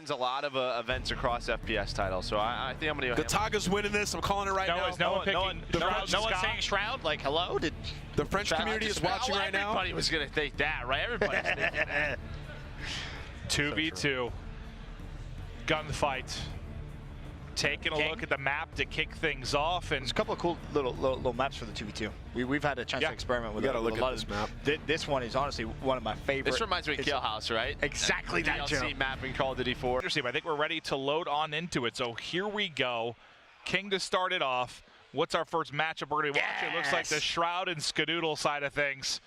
wins a lot of events across FPS titles, so I think I'm going to go. Gataga's winning this. I'm calling it right now. No one's saying Shroud. Like, hello? Did the French community is watching right now? Everybody was going to think that, right? Everybody's thinking that. 2v2. Gunfight. Taking a look at the map to kick things off, and there's a couple of cool little maps for the 2v2. We've had a chance to experiment with. You got to look at this map. This one is honestly one of my favorites. This reminds me of Kill House, right? Exactly that DLC map in Call of Duty 4. I think we're ready to load on into it. So here we go. King to start it off. What's our first matchup we're going to be watching? It looks like the Shroud and Skadoodle side of things.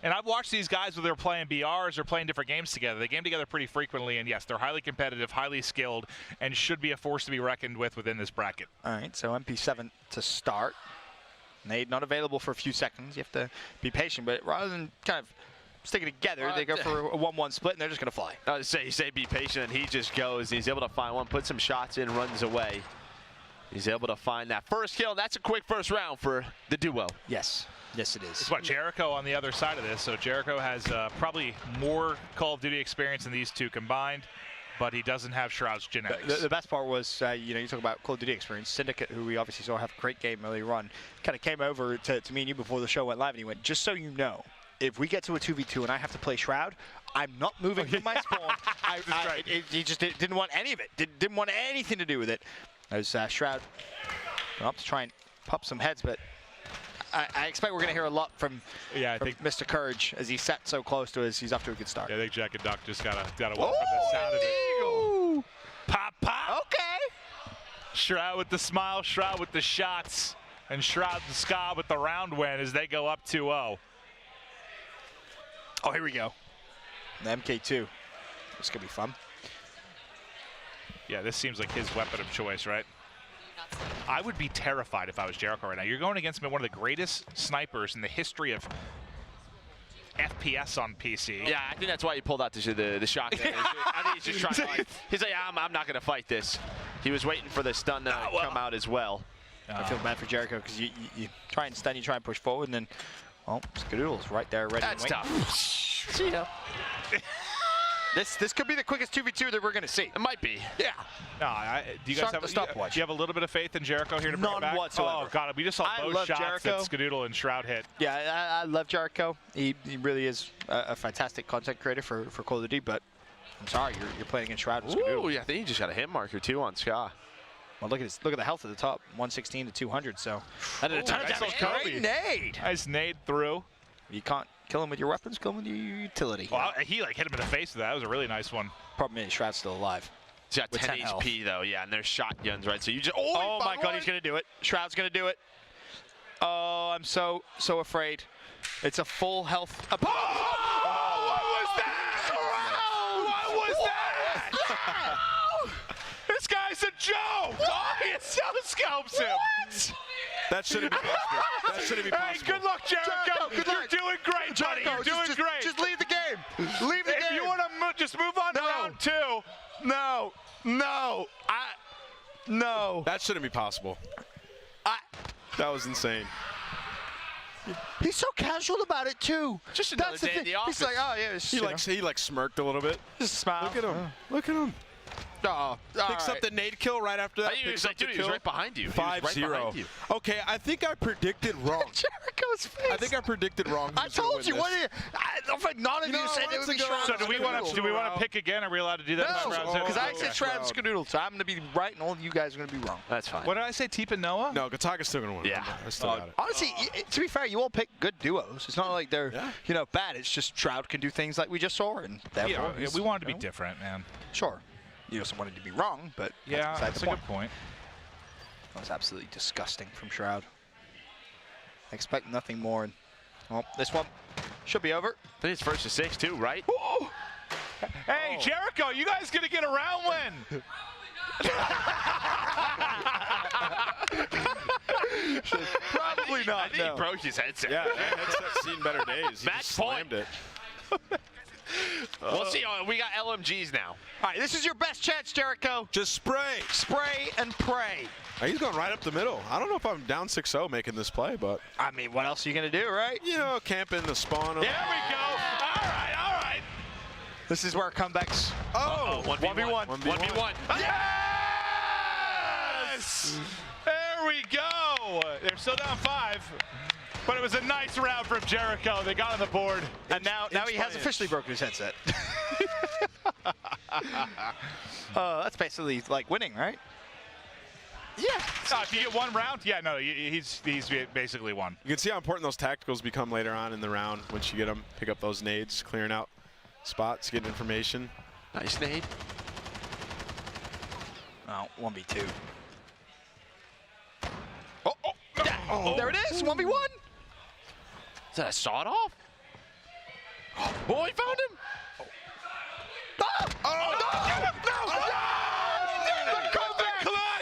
And I've watched these guys whether they're playing BRs or playing different games together. They game together pretty frequently, and yes, they're highly competitive, highly skilled, and should be a force to be reckoned with within this bracket. All right, so MP7 to start. Nade not available for a few seconds. You have to be patient, but rather than kind of sticking together, they go for a 1-1 split, and they're just going to fly. I was say, you say be patient, and he just goes. He's able to find one, put some shots in, runs away. He's able to find that first kill. That's a quick first round for the duo. Yes. Yes, it is. It's what Jericho on the other side of this. So Jericho has probably more Call of Duty experience than these two combined, but he doesn't have Shroud's genetics. The best part was, you talk about Call of Duty experience. Syndicate, who we obviously saw have a great game earlier on, kind of came over to me and you before the show went live, and he went, just so you know, if we get to a 2v2 and I have to play Shroud, I'm not moving from my spawn. He just didn't want any of it. Didn't want anything to do with it. There's Shroud up to try and pop some heads, but I expect we're going to hear a lot from Mr. Courage as he sat so close to us. He's off to a good start. Yeah, I think Jack and Duck just got to walk from the sound of it. Pop, pop. Okay. Shroud with the smile, Shroud with the shots, and Shroud the Ska with the round win as they go up 2-0. Oh, here we go. The MK2. It's going to be fun. Yeah, this seems like his weapon of choice, right? I would be terrified if I was Jericho right now. You're going against one of the greatest snipers in the history of FPS on PC. Yeah, I think that's why he pulled out the shotgun. I think he's just trying to, like, he's like, I'm not going to fight this. He was waiting for the stun to come out as well. I feel bad for Jericho because you try and stun, you try and push forward, and then, well, Skadoodle's right there ready. That's tough. See ya. This could be the quickest 2v2 that we're going to see. It might be. Yeah. No, do you guys have a stopwatch? Do you have a little bit of faith in Jericho here to bring it back? None whatsoever. Oh, God, we just saw both shots that Skadoodle and Shroud hit. Yeah, I love Jericho. He really is a fantastic content creator for Call of Duty, but I'm sorry, you're playing against Shroud and Skadoodle. Ooh, yeah, I think he just got a hit marker, too, on Ska. Well, look at the health at the top, 116 to 200, so. That did a ton of damage. Great nade. Nice nade through. You can't kill him with your weapons, kill him with your utility. Well, he hit him in the face with that. That was a really nice one. Problem is, Shroud's still alive. He's got 10 HP, though, yeah, and there's shotguns, right? So you just, oh my God, he's going to do it. Shroud's going to do it. Oh, I'm so afraid. It's a full health. What was that? What was that? This guy's a joke. He scopes him. What? That shouldn't be possible. That shouldn't be possible. Hey, good luck, Jericho. You're doing great, buddy. You're doing great. Just leave the game. Leave the game. If you want to just move on to round 2. No. That shouldn't be possible. That was insane. He's so casual about it too. Just another day in the office. He's like, oh yeah. He like smirked a little bit. Just smile. Look at him. Look at him. Picks up the nade kill right after that. He was like, dude, he was right behind you. 5-0. Okay, I think I predicted wrong. Jericho's face. I think I predicted wrong. I told you. None of you said it would be Shroud. So do we want to pick again? Are we allowed to do that? No, because I said Shroud and Skadoodle, so I'm going to be right, and all of you guys are going to be wrong. That's fine. What did I say? Teep and Noah? No, Gataga's still going to win. Yeah, I still got it. Honestly, to be fair, you all pick good duos. It's not like they're bad. It's just Shroud can do things like we just saw, and therefore we wanted to be different, man. Sure. You also wanted to be wrong, but that's a good point. That was absolutely disgusting from Shroud. I expect nothing more. Well, this one should be over. I think it's first to 6 too, right? Ooh. Hey, Jericho, you guys gonna get a round win? Probably not. I think he broke his headset. Yeah, that headset's seen better days. He Match just slammed it. We'll see. We got LMGs now. All right, this is your best chance, Jericho. Just spray. Spray and pray. He's going right up the middle. I don't know if I'm down 6-0 making this play, but. I mean, what else are you going to do, right? You know, camp in the spawn. There we go. All right. This is where comebacks. Oh, 1v1. 1v1. Yes! There we go. They're still down 5. But it was a nice round from Jericho. They got on the board. And now he has officially broken his headset. That's basically like winning, right? Yeah. If you get 1 round, yeah, no, he's basically won. You can see how important those tacticals become later on in the round once you get them, pick up those nades, clearing out spots, getting information. Nice nade. Oh, 1v2. Oh, there it is, 1v1. Is that a sawed-off? Oh, he found him!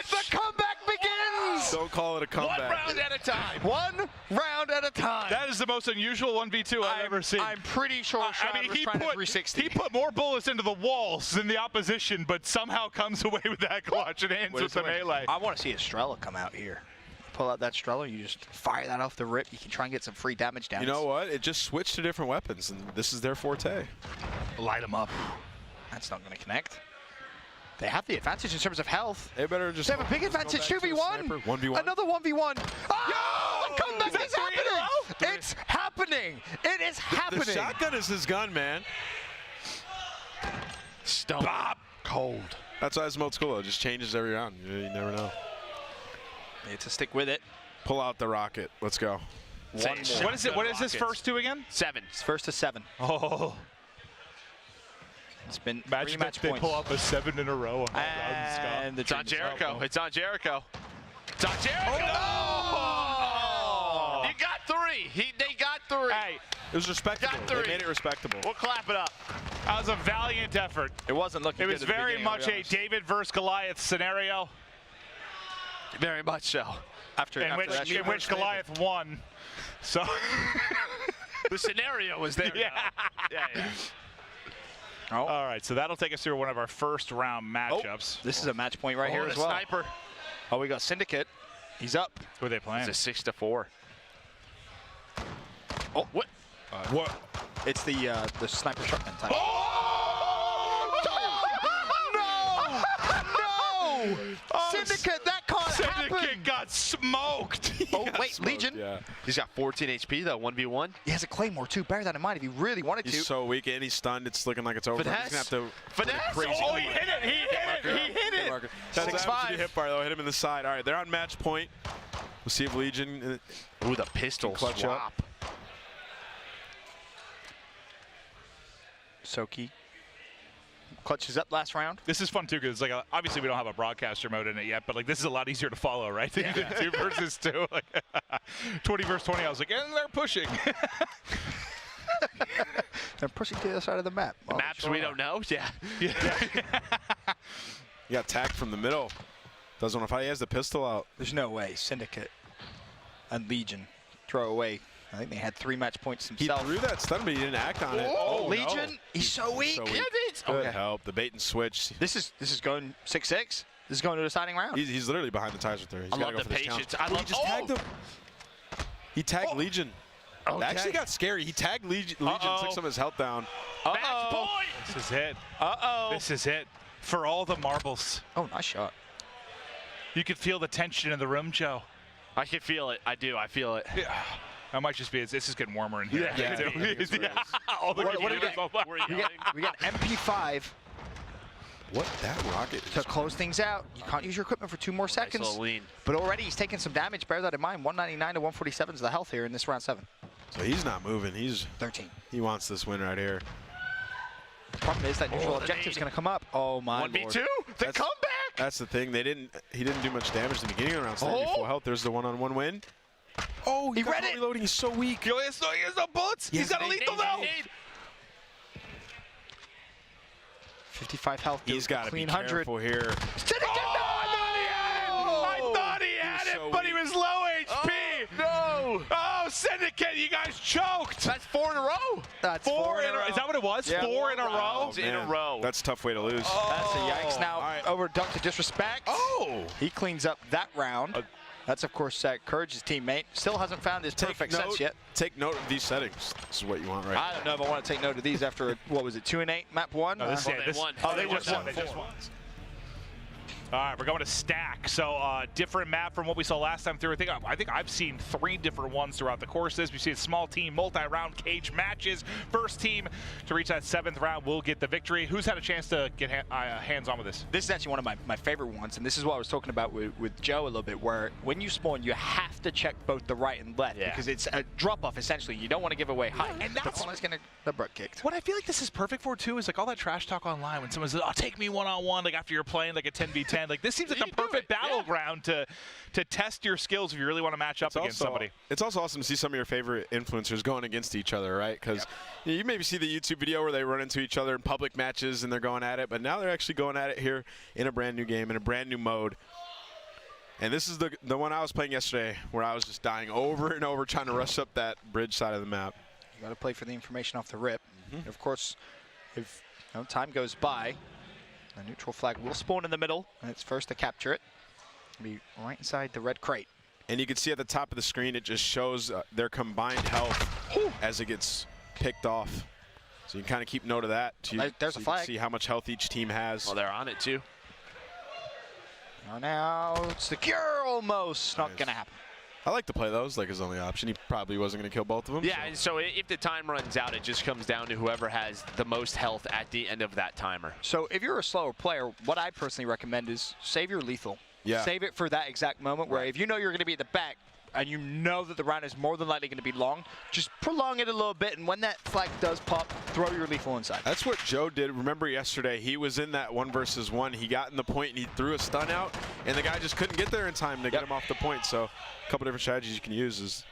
The comeback begins! Don't call it a comeback. 1 round at a time. 1 round at a time. That is the most unusual 1v2 I've ever seen. I'm pretty sure Shroud was trying to 360. He put more bullets into the walls than the opposition, but somehow comes away with that clutch and ends with the melee. I want to see Estrella come out here. Pull out that Estrella, you just fire that off the rip. You can try and get some free damage down. You know what? It just switched to different weapons, and this is their forte. Light him up. That's not going to connect. They have the advantage in terms of health. They better just. They have a big advantage. 2v1. 1v1. Another 1v1. Oh, the comeback is happening. It's happening. It is happening. The shotgun is his gun, man. Stone. Bob. Cold. That's why this mode's cool. It just changes every round. You never know. Need to stick with it. Pull out the rocket. Let's go. One more. What is it? What is his first 2 again? 7. It's first to 7. Oh. It's been Imagine 3 match if they points. pull up a 7 in a row. And the It's on dream is Jericho. over. It's on Jericho. It's on Jericho. Oh! You got 3. They got 3. Hey, It was respectable. Got They 3. made it respectable. We'll clap it up. that was a valiant effort. It wasn't looking It good was at the very beginning, I'll much be a honest. David versus Goliath scenario Very much so. After in that which shot. Goliath won. So The scenario was there. Yeah. Yeah. Oh, all right, so that'll take us through one of our first round matchups. this is a match point right here the as well. sniper. Oh, we got Syndicate. He's up. Who are they playing? It's a 6-4. Oh, what? What? It's the sniper shotgun type. No! Syndicate, that can't Syndicate happen. got smoked. Oh, wait, Legion. Yeah. He's got 14 HP though. 1v1. He has a Claymore too. Bear that in mind if you really wanted to. He's so weak and he's stunned. It's looking like it's over. Finesse. He's gonna have to. Finesse. Crazy. Oh, he hit it. He hit it. He hit it. That's 6'5". a hit bar though. Hit him in the side. All right, they're on match point. We'll see if Legion. Ooh, the pistol Clutch swap. Soki clutches up last round. This is fun too because like obviously we don't have a broadcaster mode in it yet, but like this is a lot easier to follow, right? Than 2 versus 2. Like, 20 versus 20. I was like, and they're pushing. They're pushing to the other side of the map. Well, Maps sure we are. don't know. Yeah. He got tagged from the middle. Doesn't want to fight. He has the pistol out. There's no way Syndicate and Legion throw away. I think they had 3 match points He themselves. threw that stun, but he didn't act on it. Oh, no. Legion, he's so weak. So weak. Yeah, it's Good okay. help. The bait and switch. This is going 6-6. This is going to the deciding round. He's literally behind the ties right there. He's I gotta love go the for this count. patience. I Oh, love. he just tagged him. He tagged Legion. Okay. That actually got scary. He tagged Legion, took some of his health down. Match point. This is it. Uh-oh. This is it for all the marbles. Oh, nice shot. You could feel the tension in the room, Joe. I can feel it. I do. I feel it. That might just be this is getting warmer in here. Yeah, I think it's what it is. All the What do we computers get? on We're fire. yelling. We got MP5 What? That rocket to is close things out. You can't use your equipment for 2 more Nice seconds. little lean. But already he's taking some damage. Bear that in mind. 199 to 147 is the health here in this round 7. So he's not moving. 13. He wants this win right here. Problem is that neutral objective's going to come up. Oh, my Lord. 1v2. The That's- comeback. That's the thing. He didn't do much damage at the beginning of the round. Staying Oh. full health. There's the one-on-one win. Oh, He read it. Reloading. He's so weak. He has no bullets. He's got a lethal though. 55 health. He's got got to be clean 100. careful here. I thought he had it, so but he weak. was low HP. No. Oh, Syndicate, you guys choked. That's 4 in a row. That's 4 in a row. Is that what it was? Yeah. 4 in a row? In a Man, row. That's a tough way to lose. That's a yikes. Now, All right. over dunk to disrespect. Oh. He cleans up that round. That's, of course, Courage's teammate. Still hasn't found his perfect sense yet. Take note of these settings. This is what you want, right? I don't know if I want to take note of these after, what was it, 2-8, map 1? No, this, Well, they won. Oh, They they just won won. They 7-4. just won. All right, we're going to stack. So different map from what we saw last time through. I think I've seen 3 different ones throughout the courses. We've seen small team, multi-round cage matches. First team to reach that 7th round will get the victory. Who's had a chance to get hands-on with this? This is actually one of my favorite ones, and this is what I was talking about with Joe a little bit, where when you spawn, you have to check both the right and left because it's a drop-off, essentially. You don't want to give away height. And that's someone's getting the butt kicked. What I feel like this is perfect for, too, is like all that trash talk online when someone says, oh, take me one-on-one, like after you're playing like a 10v10. Like this seems like the perfect battleground to test your skills if you really want to match up against somebody. It's also awesome to see some of your favorite influencers going against each other, right? Because you maybe see the YouTube video where they run into each other in public matches and they're going at it, but now they're actually going at it here in a brand new game, in a brand new mode. And this is the one I was playing yesterday where I was just dying over and over trying to rush up that bridge side of the map. You got to play for the information off the rip. Of course, if time goes by, the neutral flag will spawn in the middle, and it's first to capture it. Be right inside the red crate. And you can see at the top of the screen, it just shows their combined health as it gets picked off. So you can kind of keep note of that. There's a flag. You can see how much health each team has. Well, they're on it too. Now secure almost. Not going to happen. I like to play those like his only option. He probably wasn't going to kill both of them. Yeah, and so if the time runs out, it just comes down to whoever has the most health at the end of that timer. So if you're a slower player, what I personally recommend is save your lethal. Yeah. Save it for that exact moment where if you know you're going to be at the back and you know that the round is more than likely going to be long, just prolong it a little bit, and when that flag does pop, throw your lethal inside. That's what Joe did. Remember yesterday, he was in that 1 versus 1. He got in the point and he threw a stun out, and the guy just couldn't get there in time to get him off the point. So a couple different strategies you can use is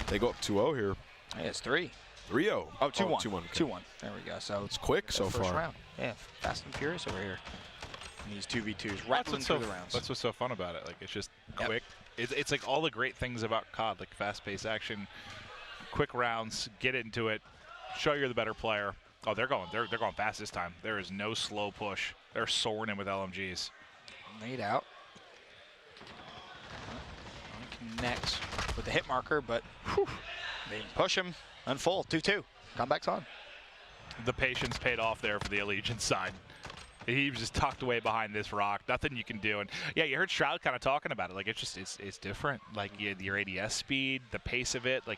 they go up 2-0 here. Hey, it's 3. 3-0. Oh, 2-1. 2-1. Okay. 2-1. There we go. So It's quick so first far. round. Yeah, fast and furious over here. And these 2v2s rattling through the rounds. That's what's so fun about it. Like it's just quick. It's like all the great things about COD, like fast-paced action, quick rounds, get into it, show you're the better player. Oh, they're going fast this time. There is no slow push. They're soaring in with LMGs. Laid out. Connects with the hit marker, but they push him. Unfull. 2-2. Comeback's on. The patience paid off there for the Allegiance side. He was just tucked away behind this rock. Nothing you can do. And yeah, you heard Shroud kind of talking about it. Like it's different. Like your ADS speed, the pace of it. Like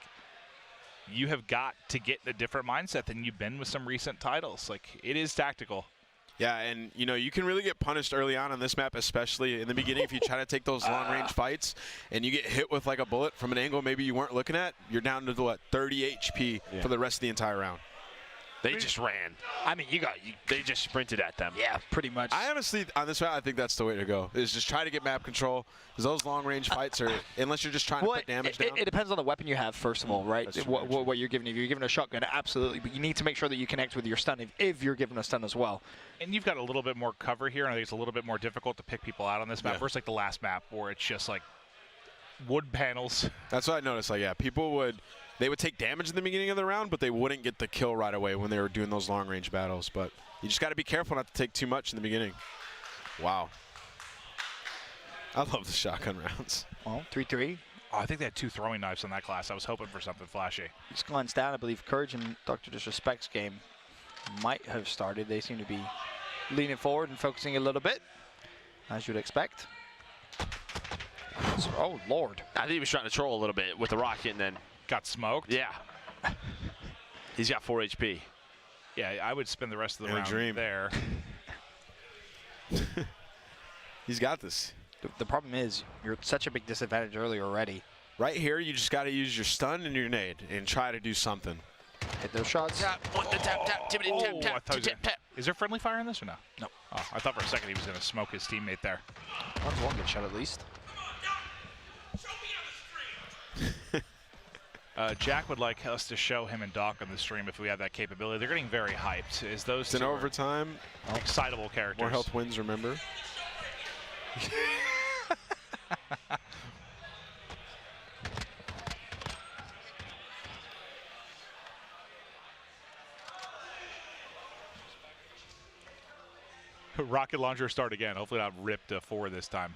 you have got to get in a different mindset than you've been with some recent titles. Like it is tactical. Yeah, and you know, you can really get punished early on this map, especially in the beginning if you try to take those long-range fights and you get hit with like a bullet from an angle maybe you weren't looking at. You're down to what, 30 HP for the rest of the entire round. They just ran. I mean, They just sprinted at them. yeah, pretty much. I honestly, on this round, I think that's the way to go, is just try to get map control, because those long-range fights are, unless you're just trying to put damage down. It depends on the weapon you have, first of all, right? That's true, What you're giving. If you're given a shotgun, absolutely, but you need to make sure that you connect with your stun if you're given a stun as well. And you've got a little bit more cover here, and I think it's a little bit more difficult to pick people out on this map versus like the last map where it's just like wood panels. That's what I noticed. Like, yeah, they would take damage in the beginning of the round, but they wouldn't get the kill right away when they were doing those long-range battles. But you just got to be careful not to take too much in the beginning. Wow. I love the shotgun rounds. Well, 3-3. Oh, I think they had 2 throwing knives in that class. I was hoping for something flashy. Just glanced down, I believe Courage and Dr. Disrespect's game might have started. They seem to be leaning forward and focusing a little bit, as you'd expect. So, oh, Lord. I think he was trying to troll a little bit with the rocket and then Got smoked? Yeah. He's got 4 HP. Yeah, I would spend the rest of the round dream. there. He's got this. The problem is you're at such a big disadvantage early already. Right here, you just got to use your stun and your nade and try to do something. Hit those shots. Tap, tap, tippity, tap, I tap, thought he was tap, tap. Is there friendly fire in this or no? No. Oh, I thought for a second he was going to smoke his teammate there. That's one good shot at least. Jack would like us to show him and Doc on the stream if we have that capability. They're getting very hyped. Is those It's in two are overtime. excitable characters? More health wins, remember? Rocket launcher start again. Hopefully not ripped to 4 this time.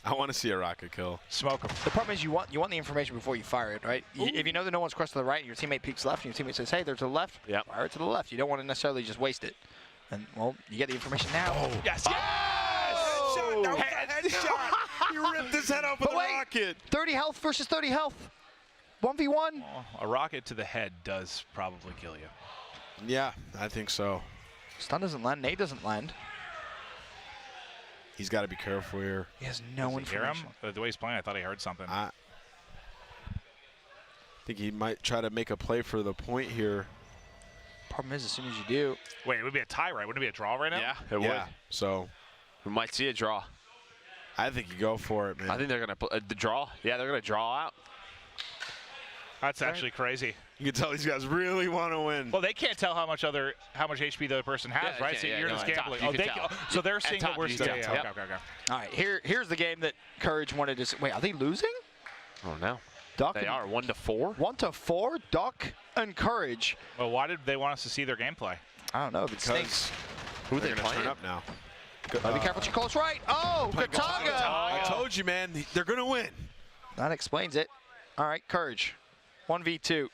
I want to see a rocket kill. Smoke him. The problem is you want the information before you fire it, right? If you know that no one's crossed to the right and your teammate peeks left and your teammate says, hey, there's a left, fire it to the left. You don't want to necessarily just waste it. And, well, you get the information now. Yes! Yes! Oh, that was a headshot. You ripped his head off with a rocket. 30 health versus 30 health. 1v1. Oh, a rocket to the head does probably kill you. Yeah, I think so. Stun doesn't land. Nade doesn't land. He's got to be careful here. He has no Does he hear information. him? The way he's playing, I thought he heard something. I think he might try to make a play for the point here. Problem is, as soon as you do. Wait, it would be a tie, right? Wouldn't it be a draw right now? Yeah, it would. So We might see a draw. I think you go for it, man. I think they're going to the draw. Yeah, they're going to draw out. That's actually crazy. You can tell these guys really want to win. Well, they can't tell how much HP the other person has, Yeah, right? yeah, So yeah, you're no, just at gambling. top, you Oh, can tell. so they're seeing top, what we're you can seeing. tell. Okay. All right, here's the game that Courage wanted to see. Wait, are they losing? Oh, no. Duck They and- are 1-4. 1-4, Duck and Courage. Well, why did they want us to see their gameplay? I don't know if it stinks. Because Who they're they going to turn playing? up now. Be careful, you close right. Oh, Kataga. I told you, man. They're going to win. That explains it. All right, Courage. 1v2.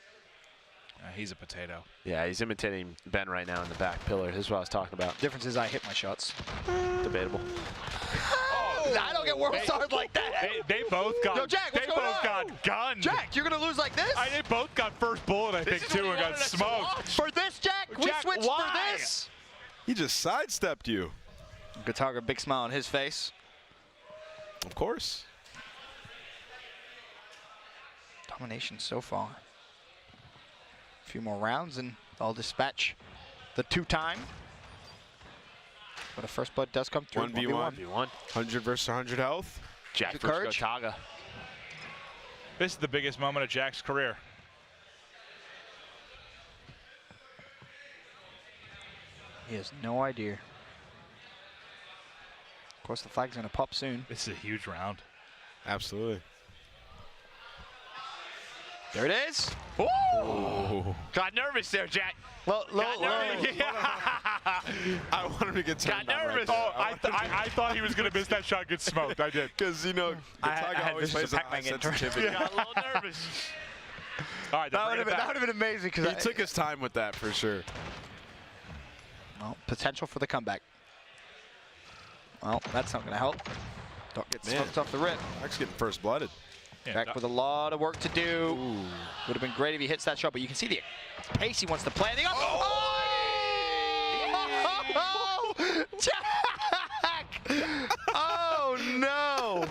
He's a potato. Yeah, he's imitating Ben right now in the back pillar. This is what I was talking about. Difference is I hit my shots. Debatable. I don't get world stars like that. They both got. Yo, Jack, what's they going both on? got gunned. Jack, you're going to lose like this? They both got first bullet, I think, is too, what and you got wanted us to watch. smoked. For this, Jack? We Jack, switched why? for this? He just sidestepped you. Kataga, big smile on his face. Of course. Domination so far. A few more rounds and I'll dispatch the two-time. But a first blood does come through. 1v1. 1v1. 100 versus 100 health. Jack Good versus courage. Gotaga. This is the biggest moment of Jack's career. He has no idea. Of course, the flag's going to pop soon. This is a huge round. Absolutely. There it is. Oh. Got nervous there, Jack. Got I want him to get turned Got on nervous. Right there. I thought he was going to miss that shot, get smoked. I did. Because, you know, I Kataga had always visions plays of on high Pac-Man getting sensitivity. Got a little nervous. All right, That would have been amazing. He took his time with that for sure. Well, potential for the comeback. Well, that's not going to help. Don't get Man. smoked off the rip. Actually getting first blooded. Back with a lot of work to do. Would have been great if he hits that shot, but you can see the pace he wants to play. Oh, Jack! Oh, no.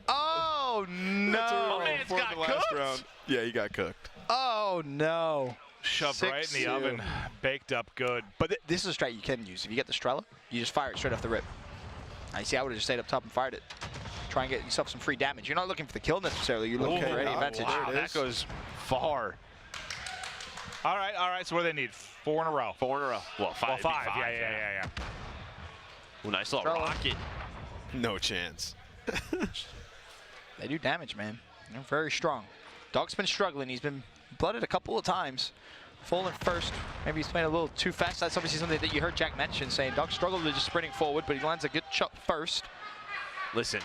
Oh, no. man's For got the last cooked. round. Yeah, he got cooked. Oh, no. Shoved right in the 6-2. oven, baked up good. But this is a strat you can use. If you get the Strela, you just fire it straight off the rip. Now, you see, I would have just stayed up top and fired it. Try and get yourself some free damage. You're not looking for the kill necessarily. You're looking for any advantage. Wow, that goes far. All right. So what do they need? 4 in a row. 4 in a row. Well, 5. Well, it'd be 5. Yeah. Ooh, nice little Strela. rocket. No chance. They do damage, man. They're very strong. Dog's been struggling. He's been blooded a couple of times. Falling first. Maybe he's playing a little too fast. That's obviously something that you heard Jack mention, saying Dog struggled with just sprinting forward, but he lands a good shot first. Listen,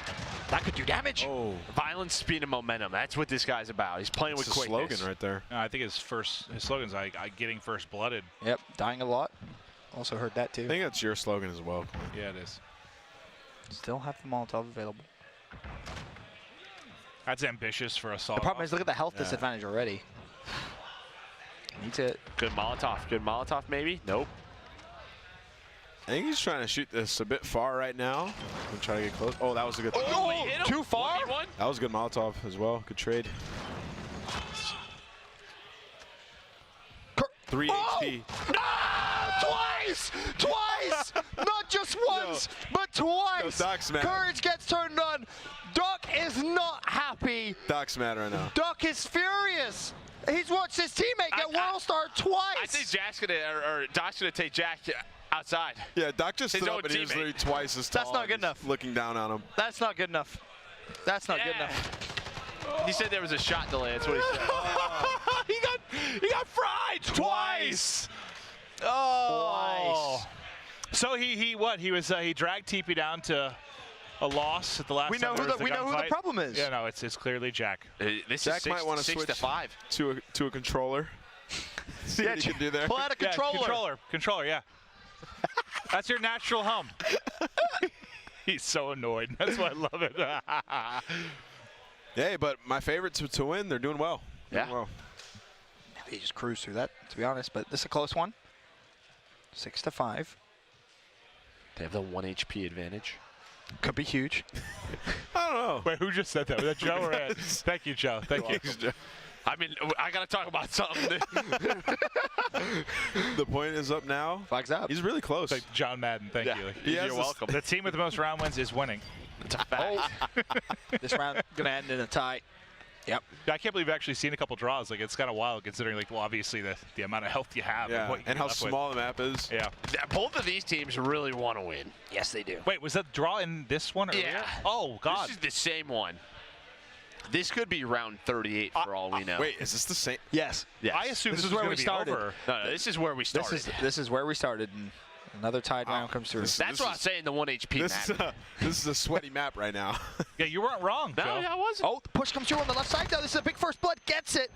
That could do damage. Oh, violence, speed, and momentum. That's what this guy's about. He's playing that's with a quickness. slogan right there. I think his slogan's like getting first blooded. Yep, dying a lot. Also heard that I too. think that's your slogan as well. Yeah, it is. Still have the Molotov available. That's ambitious for a The solid. problem is, look at the health Yeah. disadvantage already. Need to. Good Molotov. Good Molotov, maybe? Nope. I think he's trying to shoot this a bit far right now. I'm trying to get close. Oh, that was a good. Oh, he hit him. Too far? 1v1? That was a good Molotov as well. Good trade. 3 HP. Twice! Twice! Not just once, but twice! No, Doc's mad. Courage gets turned on. Doc is not happy. Doc's mad right now. Doc is furious. He's watched his teammate get World Star twice. I think Jack's gonna, or Doc's gonna take Jack outside. Yeah, Doc just His stood own up and he was teammate. literally twice as tall. That's not good and he's enough. Looking down on him. That's not good enough. That's not good Yeah. enough. He said there was a shot delay. That's what he said. he got fried twice. Oh. So he dragged TP down to a loss at the last. We know who the problem is. Yeah, no, it's clearly Jack. This Jack is might want to switch to 5. to a controller. See what he can do there. Pull out a controller. Controller, yeah. That's your natural hum. He's so annoyed. That's why I love it. Hey, but my favorite to win, they're doing well. Yeah. Doing well. He just cruised through that, to be honest. But this is a close one. 6-5. They have the 1 HP advantage. Could be huge. I don't know. Wait, who just said that? Was that Joe or Ed? Thank you, Joe. Thank you. I mean, I got to talk about something. The point is up now. Flags up. He's really close. Like John Madden, thank you. Like, You're welcome. the team with the most round wins is winning. It's a fact. This round going to end in a tie. Yep. I can't believe I've actually seen a couple draws. Like, it's kind of wild considering, like, well, obviously the amount of health you have. Yeah, And, what you and how get left with. small the map is. Yeah. Both of these teams really want to win. Yes, they do. Wait, was that draw in this one earlier? Yeah. Oh, God. This is the same one. This could be round 38 for all we know. Wait, is this the same? Yes. Yes. I assume This this is where was we gonna be started. over. No, this is where we started. This is where we started. And another tied round comes through. That's what I'm saying, the 1 HP map. This is a sweaty map right now. Yeah, you weren't wrong, No, Joe. yeah, I wasn't. Oh, the push comes through on the left side, though. This is a big first blood. Gets it.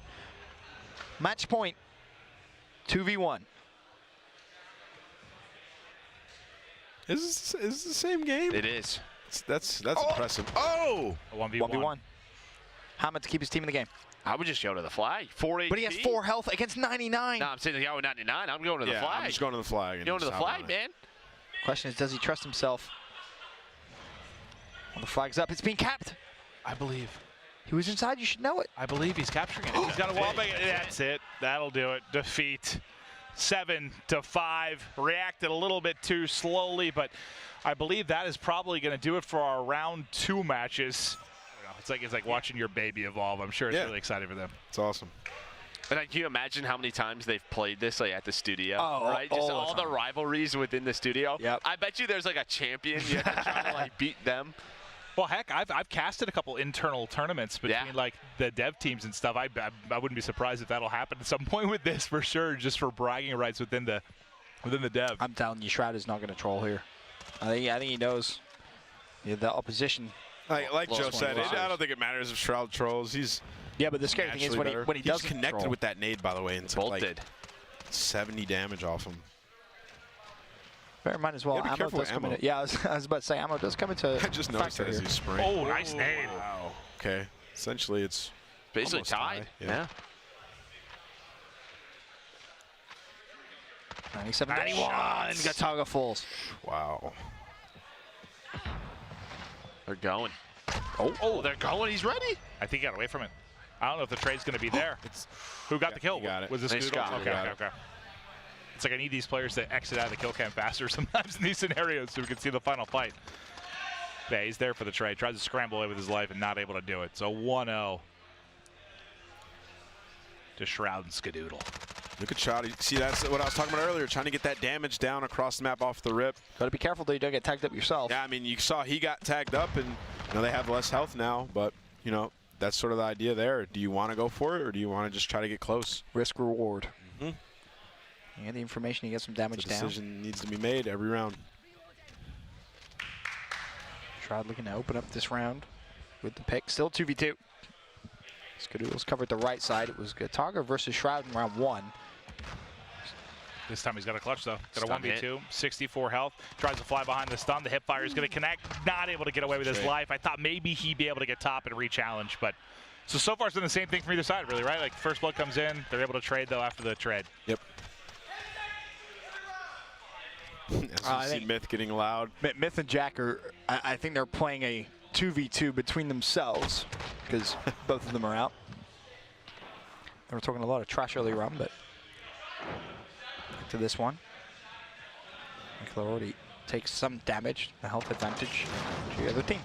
Match point. 2v1. Is this the same game? It is. That's impressive. Oh! A 1v1. 1v1. Hammond to keep his team in the game. I would just go to the flag. 4 HP. But he has 4 health against 99. No, I'm saying the guy with 99. I'm going to the Yeah, flag. I'm just going to the flag. and Going to the just flag, hopping on it. man. Question is, does he trust himself? Well, the flag's up. It's being capped. I believe. He was inside. You should know it. I believe he's capturing it. He's got a wall bang. That's it. That'll do it. Defeat. 7-5. Reacted a little bit too slowly, but I believe that is probably going to do it for our round 2 matches. It's like watching your baby evolve. I'm sure it's really exciting for them. It's awesome. And can you imagine how many times they've played this like at the studio? Oh, right? Just all all the the rivalries within the studio. Yep. I bet you there's like a champion you have to try to like beat them. Well, heck, I've casted a couple internal tournaments between like the dev teams and stuff. I wouldn't be surprised if that'll happen at some point with this for sure, just for bragging rights within the dev. I'm telling you, Shroud is not going to troll here. I think he knows the opposition. Like Joe said, one I don't think it matters if Shroud trolls. Yeah, but the scary thing is when he does connected troll. with that nade, by the way, and took Both like did. 70 damage off him. Bear in mind as well, Yeah, be ammo careful does with come ammo. into. Yeah, I was about to say ammo does come into. I just noticed that factor as here. he sprayed. Oh, nice nade. Wow. Okay. Essentially, it's Basically almost tied. tied. Yeah. 97, 91. Shots. Got Targa Falls. wow. They're going. Oh, they're going. He's ready. I think he got away from it. I don't know if the trade's going to be there. Who got the kill? he got it. Was this Nice Scoodle? job. Okay, Got okay, it. okay. It's like I need these players to exit out of the kill cam faster sometimes in these scenarios so we can see the final fight. Yeah, he's there for the trade. Tries to scramble away with his life and not able to do it. So 1-0 to Shroud and Skadoodle. Look at Shroud. See, that's what I was talking about earlier, trying to get that damage down across the map off the rip. Got to be careful that you don't get tagged up yourself. Yeah, I mean, you saw he got tagged up, and they have less health now, but, that's sort of the idea there. Do you want to go for it, or do you want to just try to get close? Risk reward. Mhm. You get the information, you get some damage The down. decision needs to be made every round. Shroud looking to open up this round with the pick. Still 2v2. Skadoodle's covered the right side. It was Targa versus Shroud in round 1. This time he's got a clutch, though. Got a Stun 1v2, 64 health. Tries to fly behind the stun. The hip fire is going to connect. Not able to get away with his life. I thought maybe he'd be able to get top and re-challenge, but so far it's been the same thing from either side, really, right? Like, first blood comes in. They're able to trade, though, after the trade. Yep. As you see Myth getting loud. Myth and Jack are, I think they're playing a 2v2 between themselves because both of them are out. They were talking a lot of trash earlier on, but to this one. Michael already takes some damage, the health advantage to the other team.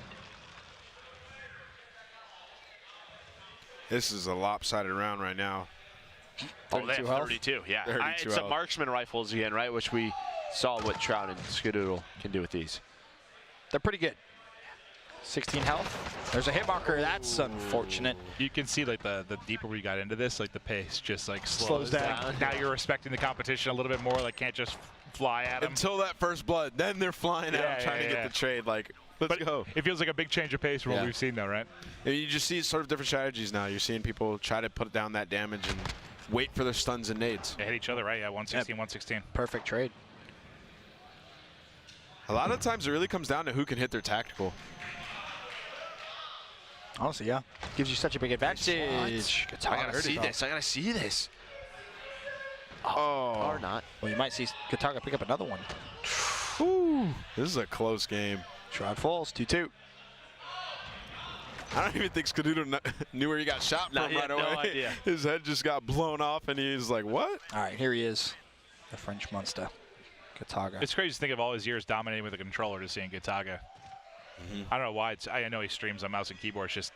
This is a lopsided round right now. Oh, they have 32 health. 32. Yeah. 32 It's a health. marksman rifles again, right? Which we saw what Shroud and Skadoodle can do with these. They're pretty good. 16 health. There's a hit marker. That's unfortunate. You can see like the deeper we got into this, like the pace just like Slows down. Now you're respecting the competition a little bit more. Like can't just fly at them. Until that first blood, then they're flying out trying to get the trade. Like, let's go. It feels like a big change of pace from what we've seen, though, right? And you just see sort of different strategies now. You're seeing people try to put down that damage and wait for their stuns and nades. They hit each other, right? Yeah, 116, 116. Perfect trade. A lot of times it really comes down to who can hit their tactical. Honestly, yeah. Gives you such a big advantage. I gotta see this. I gotta see this. Oh. Or not. Well, you might see Kataga pick up another one. Whew. This is a close game. Shroud falls, 2-2. I don't even think Skadoodle knew where he got shot from right away. No idea. His head just got blown off, and he's like, what? All right, here he is, the French monster, Kataga. It's crazy to think of all his years dominating with a controller to seeing Kataga. I don't know why. I know he streams on mouse and keyboard. It's just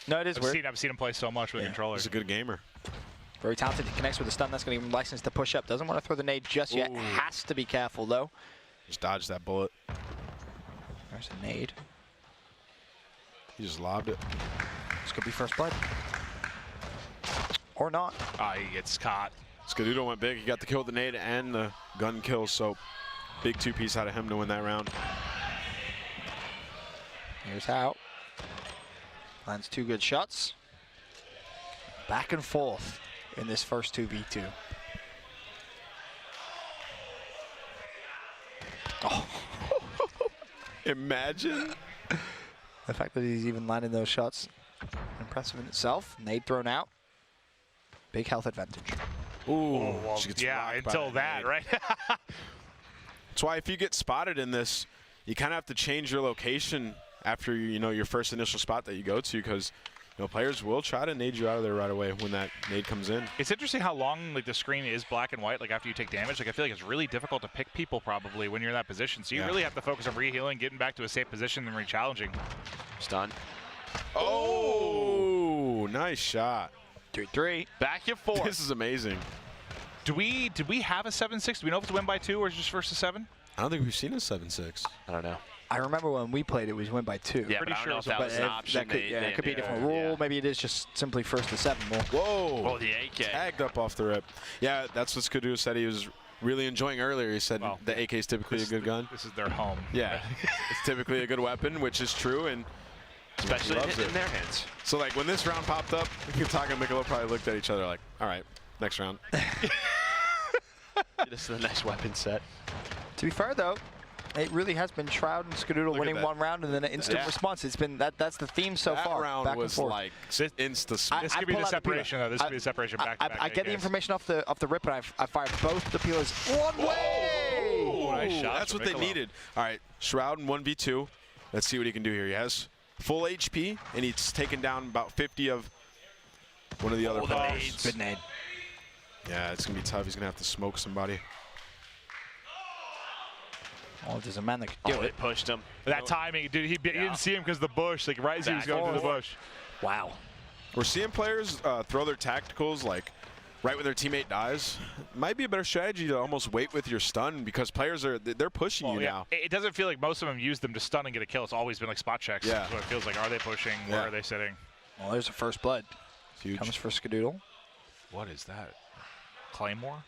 No, it is weird. I've seen him play so much with a controller. He's a good gamer. Very talented. He connects with the stun. That's going to give him license to push up. Doesn't want to throw the nade just yet. Has to be careful, though. Just dodged that bullet. There's a nade. He just lobbed it. This could be first blood. Or not. He gets caught. Skadoodle went big. He got the kill with the nade and the gun kill, so big two-piece out of him to win that round. Here's how. Lands 2 good shots. Back and forth in this first 2v2. Oh. Imagine. The fact that he's even landing those shots, impressive in itself. Nade thrown out. Big health advantage. Ooh. Well, yeah, until that, right? That's why if you get spotted in this, you kind of have to change your location after your first initial spot that you go to, because players will try to nade you out of there right away when that nade comes in. It's interesting how long the screen is black and white after you take damage. I feel like it's really difficult to pick people probably when you're in that position. So you really have to focus on re-healing, getting back to a safe position, and re-challenging. Stun. Oh, nice shot. 3-3. Back and forth. This is amazing. Did we have a 7-6? Do we know if it's a win by 2 or is it just versus 7? I don't think we've seen a 7-6. I don't know. I remember when we played, it was win by 2. Yeah, Pretty but I don't sure know if that was an option. It could be a different rule. Maybe it is just simply first to 7 more. Whoa. Oh, the AK. Tagged up off the rip. Yeah, that's what Skadoodle said he was really enjoying earlier. He said the AK is typically a good gun. This is their home. Yeah, it's typically a good weapon, which is true, and Especially in their hands. So like when this round popped up, Kataga and Michelob probably looked at each other like, all right, next round. This is the next weapon set. To be fair, though, it really has been Shroud and Skadoodle winning one round and then an instant response. It's been that's the theme so that far. Round back was and forth. like insta. This could be the separation, though. This could be the separation back to back. I get the information off the rip, and I fired both the peelers one way. Ooh, nice shot. That's what they needed. All right, Shroud in 1v2. Let's see what he can do here. He has full HP, and he's taken down about 50 of one of the other players. Good nade. Yeah, it's going to be tough. He's going to have to smoke somebody. Oh, there's a man that could do They it. pushed him. That timing, dude, he didn't see him because the bush, right as he was going through the bush. Wow. We're seeing players throw their tacticals like right when their teammate dies. Might be a better strategy to almost wait with your stun, because players they're pushing you now. It doesn't feel like most of them use them to stun and get a kill. It's always been like spot checks. Yeah. That's what it feels like. Are they pushing? Where are they sitting? Well, there's a first blood. Huge. Comes for Skadoodle. What is that? Claymore?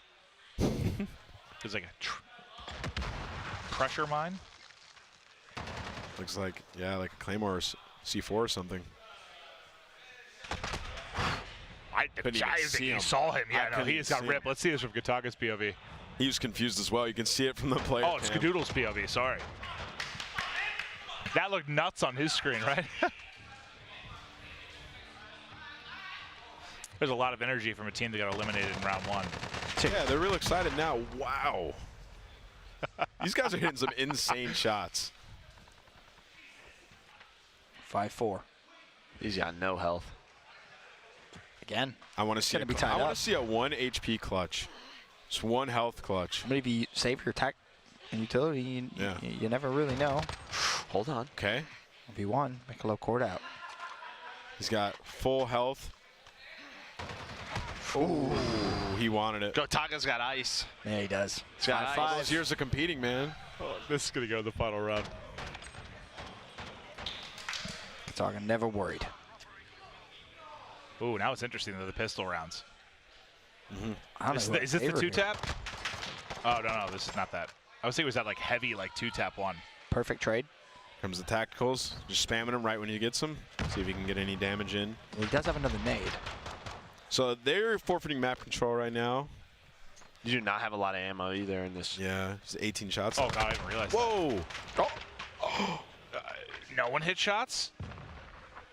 It's like a pressure mine? Looks like, yeah, like a Claymore or C4 or something. I think you saw him. Yeah, no, he just got ripped. Let's see this from Kataga's POV. He was confused as well. You can see it from the player. Oh, it's Skadoodle's POV. Sorry. That looked nuts on his screen, right? There's a lot of energy from a team that got eliminated in round 1. Yeah, they're real excited now. Wow. These guys are hitting some insane shots. 5-4. He's got no health. Again. I want to see. I want to see a 1 HP clutch. Just 1 health clutch. But if you save your tech and utility, you never really know. Hold on. Okay. V1, make a low cord out. He's got full health. Ooh, he wanted it. Kotaga's got ice. Yeah, he does. He's got All ice. those years of competing, man. Oh, this is going to go to the final round. Targa. Never worried. Ooh, now it's interesting though, the pistol rounds. I don't know Is this the favorite here. two-tap? Oh, no, this is not that. I was thinking it was that like heavy like two-tap one. Perfect trade. Comes the tacticals, just spamming him right when he gets them. See if he can get any damage in. He does have another nade. So they're forfeiting map control right now. You do not have a lot of ammo either in this. Yeah, it's 18 shots. Oh, God, I didn't realize Whoa! No one hit shots?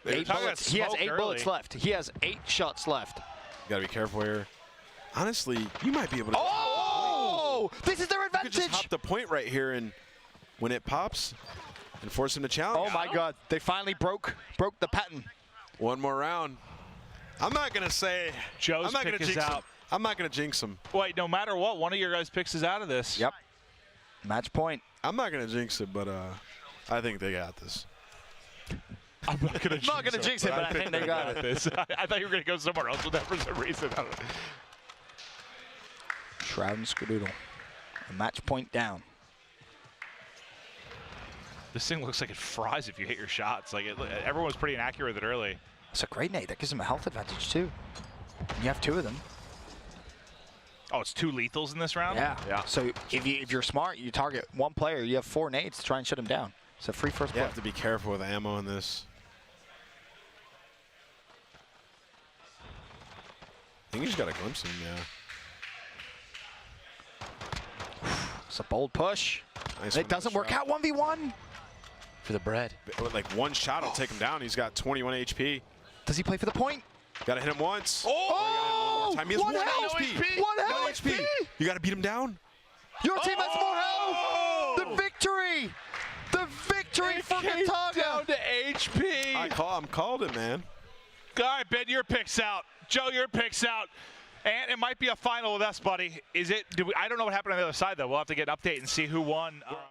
Eight Targa bullets. He has smoked 8 bullets early. left. He has 8 shots left. You gotta be careful here. Honestly, you might be able to. Oh! This is their You could just advantage! hop the point right here, and when it pops, and force him to challenge. Oh my God! They finally broke the pattern. One more round. I'm not gonna say. Joe's I'm not pick gonna is jinx him. out. I'm not gonna jinx him. Wait, no matter what, one of your guys' picks is out of this. Yep. Match point. I'm not gonna jinx it, but I think they got this. I'm not going to jinx it, but I think they got it. this. I thought you were going to go somewhere else with that for some reason. I don't know. Shroud and Skadoodle. A match point down. This thing looks like it fries if you hit your shots. Like everyone was pretty inaccurate with it early. It's a great nade. That gives him a health advantage too. And you have 2 of them. Oh, it's 2 lethals in this round? Yeah. So if you're smart, you target 1 player. You have 4 nades to try and shut him down. So free first You blood. have to be careful with ammo in this. I think you just got to glimpse him, yeah. It's a bold push. Nice It one, doesn't work Shroud. out 1v1. For the bread. With like one shot will take him down. He's got 21 HP. Does he play for the point? Got to hit him once. Oh! Time. He has 1 health. HP. 1 No health. HP. You got to beat him down. Your team has more health. The victory. The victory for Targa. Down to HP. I'm called it, man. All right, Ben, your pick's out. Joe, your pick's out. And it might be a final with us, buddy. Is it? I don't know what happened on the other side, though. We'll have to get an update and see who won.